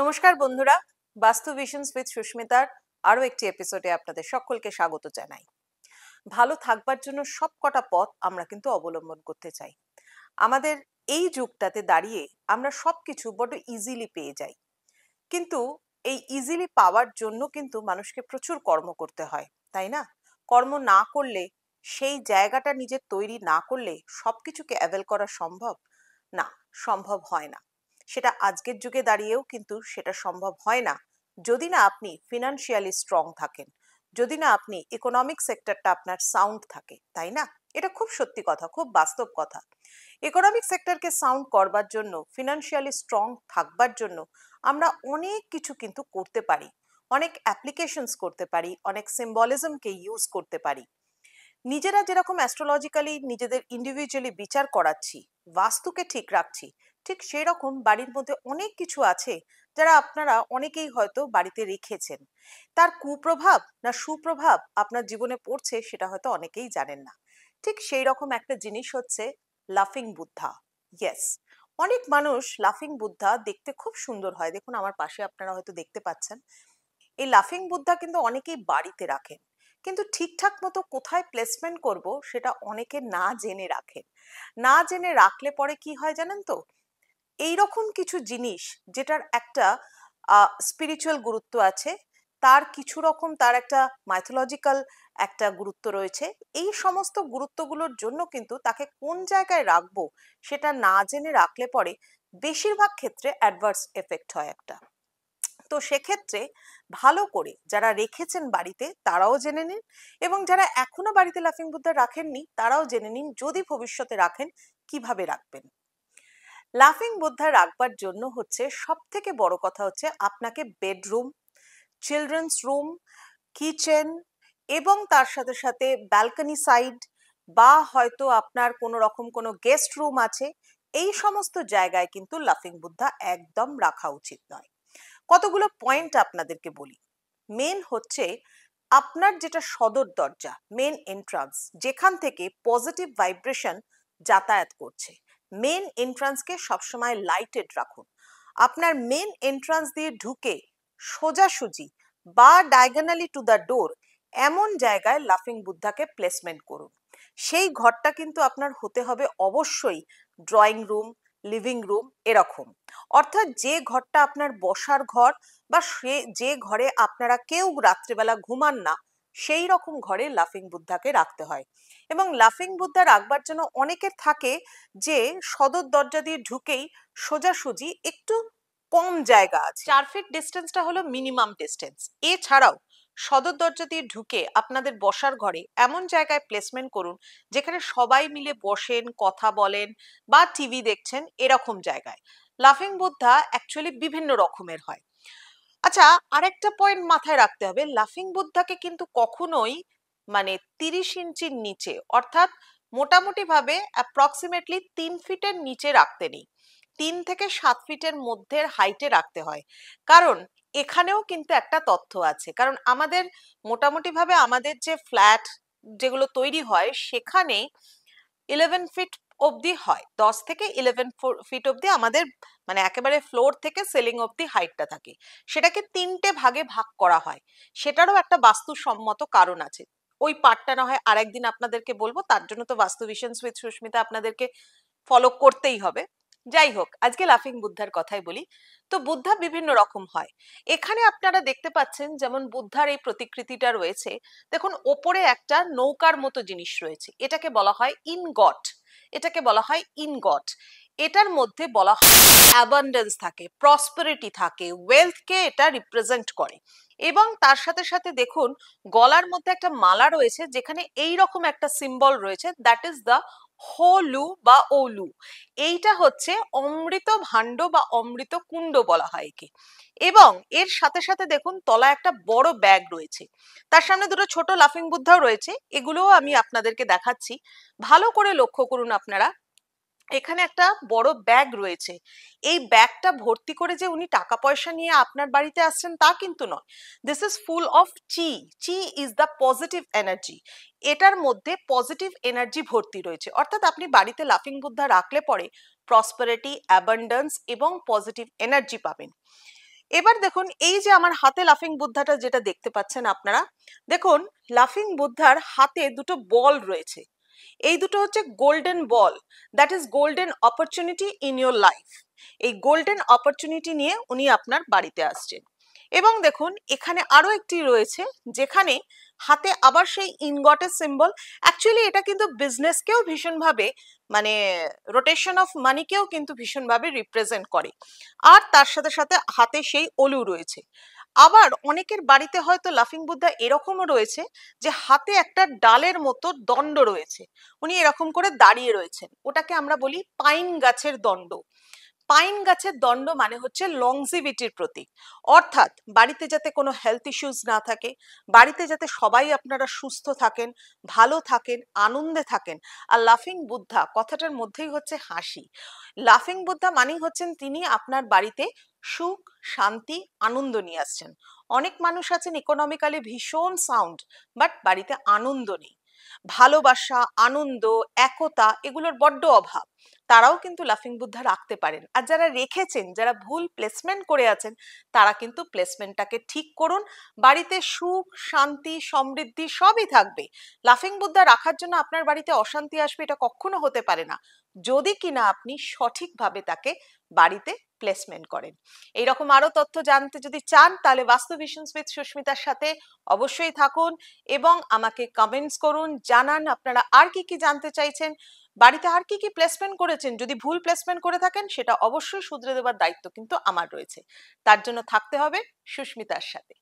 নমস্কার বন্ধুরা, বাস্তু ভিশনস উইথ সুস্মিতার আরো একটি এপিসোডে আপনাদের সকলকে স্বাগত জানাই। ভালো থাকবার জন্য সবকটা পথ আমরা কিন্তু অবলম্বন করতে চাই। আমাদের এই যুগটাতে দাঁড়িয়ে আমরা সবকিছু বড় ইজিলি পেয়ে যাই, কিন্তু এই ইজিলি পাওয়ার জন্য কিন্তু মানুষকে প্রচুর কর্ম করতে হয়, তাই না? কর্ম না করলে, সেই জায়গাটা নিজের তৈরি না করলে সবকিছুকে অ্যাভেল করা সম্ভব না, সম্ভব হয় না। সেটা আজকের যুগে দাঁড়িয়েও কিন্তু সেটা সম্ভব হয় না যদি না আপনি ফিনান্সিয়ালি স্ট্রং থাকেন, যদি না আপনি ইকোনমিক সেক্টরটা আপনার সাউন্ড থাকে, তাই না? এটা খুব সত্যি কথা, খুব বাস্তব কথা। ইকোনমিক সেক্টরকে সাউন্ড করবার জন্য, ফিনান্সিয়ালি স্ট্রং থাকবার জন্য আমরা অনেক কিছু কিন্তু করতে পারি, অনেক অ্যাপ্লিকেশনস করতে পারি, অনেক সিম্বলিজমকে ইউজ করতে পারি। নিজেরা যেরকম অ্যাস্ট্রোলজিক্যালি নিজেদের ইন্ডিভিজুয়ালি বিচার করাচ্ছি, বাস্তুকে ঠিক রাখছি, ঠিক সেই রকম বাড়ির মধ্যে অনেক কিছু আছে যারা আপনারা অনেকেই হয়তো বাড়িতে রেখেছেন। তার কুপ্রভাব না সুপ্রভাব আপনার জীবনে পড়ছে সেটা হয়তো অনেকেই জানেন না। ঠিক সেই রকম একটা জিনিস হচ্ছে লাফিং বুদ্ধা। ইয়েস, অনেক মানুষ লাফিং বুদ্ধা দেখতে খুব সুন্দর হয়, দেখুন আমার পাশে আপনারা হয়তো দেখতে পাচ্ছেন। এই লাফিং বুদ্ধা কিন্তু অনেকেই বাড়িতে রাখেন, কিন্তু ঠিকঠাক মতো কোথায় প্লেসমেন্ট করব সেটা অনেকে না জেনে রাখেন। না জেনে রাখলে পরে কি হয় জানেন তো, এইরকম কিছু জিনিস যেটার একটা স্পিরিচুয়াল গুরুত্ব আছে, তার কিছু রকম তার একটা মাইথোলজিক্যাল একটা গুরুত্ব রয়েছে, এই সমস্ত গুরুত্বগুলোর জন্য কিন্তু তাকে কোন জায়গায় রাখবো সেটা না জেনে রাখলে পরে বেশিরভাগ ক্ষেত্রে অ্যাডভার্স এফেক্ট হয় একটা। তো সেক্ষেত্রে ভালো করে যারা রেখেছেন বাড়িতে তারাও জেনে নিন, এবং যারা এখনো বাড়িতে লাফিং বুদ্ধা রাখেননি তারাও জেনে নিন যদি ভবিষ্যতে রাখেন কিভাবে রাখবেন। লাফিং বুদ্ধা রাখবার জন্য হচ্ছে সব থেকে বড় কথা হচ্ছে আপনাকে বেডরুম, চিলড্রেন্স রুম, কিচেন এবং তার সাথে সাথে ব্যালকনি সাইড, বা হয়তো আপনার কোনো রকম কোনো গেস্ট রুম আছে, এই সমস্ত জায়গায় কিন্তু লাফিং বুদ্ধা একদম রাখা উচিত নয়। কতগুলো পয়েন্ট আপনাদেরকে বলি। মেন হচ্ছে আপনার যেটা সদর দরজা, মেন এন্ট্রান্স, যেখান থেকে পজিটিভ ভাইব্রেশন যাতায়াত করছে, মেন এন্ট্রান্সকে সবসময় লাইটেড রাখুন। আপনার মেন এন্ট্রান্স দিয়ে ঢুকে সোজাসুজি বা ডায়াগোনালি টু দ্য ডোর এমন জায়গায় লাফিং বুদ্ধাকে প্লেসমেন্ট করুন। সেই ঘরটা কিন্তু আপনার হতে হবে অবশ্যই ড্রয়িং রুম, লিভিং রুম এরকম, অর্থাৎ যে ঘরটা আপনার বসার ঘর, বা যে ঘরে আপনারা কেউ রাত্রিবেলা ঘুমান না, সেই রকম ঘরে লাফিং বুদ্ধাকে রাখতে হয়। এবং লাফিং বুদ্ধা রাখবার জন্য অনেকের থাকে যে সদর দরজা দিয়ে ঢুকেই সোজাসুজি একটু কম জায়গা আছে, 4 ফিট ডিস্টেন্সটা হলো মিনিমাম ডিস্টেন্স। এছাড়াও সদর দরজা দিয়ে ঢুকে আপনাদের বসার ঘরে এমন জায়গায় প্লেসমেন্ট করুন যেখানে সবাই মিলে বসেন, কথা বলেন বা টিভি দেখছেন, এরকম জায়গায়। লাফিং বুদ্ধা অ্যাকচুয়ালি বিভিন্ন রকমের হয়। আচ্ছা, আরেকটা পয়েন্ট মাথায় রাখতে হবে, লাফিং বুদ্ধাকে কিন্তু কখনোই 30 ইঞ্চির নিচে, অর্থাৎ মোটামুটি ভাবে অ্যাপ্রক্সিমেটলি 3 ফিটের নিচে রাখতে নেই, 3 থেকে 7 ফিটের মধ্যে হাইটে রাখতে হয়। কারণ এখানেও কিন্তু একটা তথ্য আছে, কারণ আমাদের মোটামুটি ভাবে আমাদের যে ফ্ল্যাট যেগুলো তৈরি হয় সেখানে 11 ফিট অবধি হয়, 10 থেকে 11 ফিট অবধি আমাদের একেবারে ফ্লোর থেকে সিলিং অবধি হাইটটা থাকে। সেটাকে 3টে ভাগে ভাগ করা হয়, সেটারও একটা বাস্তুসম্মত কারণ আছে। ওই পার্টটা না হয় আরেকদিন আপনাদেরকে বলবো, তার জন্য তো বাস্তু ভিশনস উইথ সুস্মিতা আপনাদেরকে ফলো করতেই হবে। যাই হোক, আজকে লাফিং বুদ্ধার কথাই বলি। তো বুদ্ধা বিভিন্ন রকম হয়। এখানে আপনারা দেখতে পাচ্ছেন যেমন বুদ্ধার এই প্রতিকৃতিটা রয়েছে, দেখুন ওপরে একটা নৌকার মতো জিনিস রয়েছে, এটাকে বলা হয় ইনগট, এটাকে বলা হয় ইনগট। এটার মধ্যে বলা হয় অ্যাবান্ডেন্স থাকে, প্রসপারিটি থাকে, ওয়েলথকে এটা রিপ্রেজেন্ট করে। এবং তার সাথে সাথে দেখুন গলার মধ্যে একটা মালা রয়েছে যেখানে এই রকম একটা সিম্বল রয়েছে, দ্যাট ইজ দ্য হোলু বা ওলু। এইটা হচ্ছে অমৃত ভাণ্ড বা অমৃত কুণ্ড বলা হয় একে। এবং এর সাথে সাথে দেখুন তলায় একটা বড় ব্যাগ রয়েছে, তার সামনে দুটো ছোট লাফিং বুদ্ধাও রয়েছে, এগুলোও আমি আপনাদেরকে দেখাচ্ছি। ভালো করে লক্ষ্য করুন আপনারা, এখানে একটা বড় ব্যাগ রয়েছে। এই ব্যাগটা ভর্তি করে যে উনি টাকা পয়সা নিয়ে আপনার বাড়িতে আসছেন তা কিন্তু নয়। This is full of C. C is the positive energy. এটার মধ্যে পজিটিভ এনার্জি ভর্তি রয়েছে, অর্থাৎ আপনি বাড়িতে লাফিং বুদ্ধা রাখলে পরে প্রসপারিটি, অ্যাবান্ডেন্স এবং পজিটিভ এনার্জি পাবেন। এবার দেখুন এই যে আমার হাতে লাফিং বুদ্ধাটা যেটা দেখতে পাচ্ছেন আপনারা, দেখুন লাফিং বুদ্ধার হাতে দুটো বল রয়েছে। এই দুটো হচ্ছে golden ball, that is golden opportunity in your life. এই গোল্ডেন অপরচুনিটি নিয়ে উনি আপনার বাড়িতে আসছেন। এবং দেখুন এখানে আরো একটি রয়েছে যেখানে হাতে আবার সেই ইনগটের সিম্বল। অ্যাকচুয়ালি এটা কিন্তু বিজনেসকেও ভীষণভাবে মানে রোটেশন অফ মানিকেও কিন্তু ভীষণভাবে রিপ্রেজেন্ট করে। আর তার সাথে সাথে হাতে সেই অলু রয়েছে। আবার অনেকের বাড়িতে হয়তো লাফিং বুদ্ধা এরকমও রয়েছে যে হাতে একটা ডালের মতো দণ্ড রয়েছে, উনি এরকম করে দাঁড়িয়ে রয়েছেন, ওটাকে আমরা বলি পাইন গাছের দণ্ড। পাইন গাছের দণ্ড মানে হচ্ছে লংজিভিটির প্রতীক। অর্থাৎ বাড়িতে যাতে কোনো হেলথ ইস্যুস না থাকে, বাড়িতে যাতে সবাই আপনারা সুস্থ থাকেন, ভালো থাকেন, আনন্দে থাকেন। আর লাফিং বুদ্ধা কথাটার মধ্যেই হচ্ছে হাসি। লাফিং বুদ্ধা মানেই হচ্ছেন তিনি আপনার বাড়িতে সুখ, শান্তি, আনন্দ নিয়ে আসছেন। অনেক মানুষ আছেন ইকোনমিক্যালি ভীষণ সাউন্ড, বাট বাড়িতে আনন্দ নেই। ভালোবাসা, আনন্দ, একতা এগুলোর বড্ড অভাব। তারাও কিন্তু লাফিং বুদ্ধা রাখতে পারেন। আর যারা রেখেছেন, যারা ভুল প্লেসমেন্ট করে আছেন, তারা কিন্তু প্লেসমেন্টটাকে ঠিক করুন। বাড়িতে সুখ, শান্তি, সমৃদ্ধি সবই থাকবে। লাফিং বুদ্ধা রাখার জন্য আপনার বাড়িতে অশান্তি আসবে এটা কখনো হতে পারে না, যদি কিনা আপনি সঠিকভাবে তাকে বাড়িতে প্লেসমেন্ট করেন। এইরকম আরো তথ্য জানতে যদি চান তাহলে বাস্তু ভিশনস উইথ সুস্মিতার সাথে অবশ্যই থাকুন এবং আমাকে কমেন্টস করুন, জানান আপনারা আর কি কি জানতে চাইছেন, বাড়িতে আর কি কি প্লেসমেন্ট করেছেন। যদি ভুল প্লেসমেন্ট করে থাকেন সেটা অবশ্যই শুধরে দেওয়ার দায়িত্ব কিন্তু আমার রয়েছে। তার জন্য থাকতে হবে সুস্মিতার সাথে।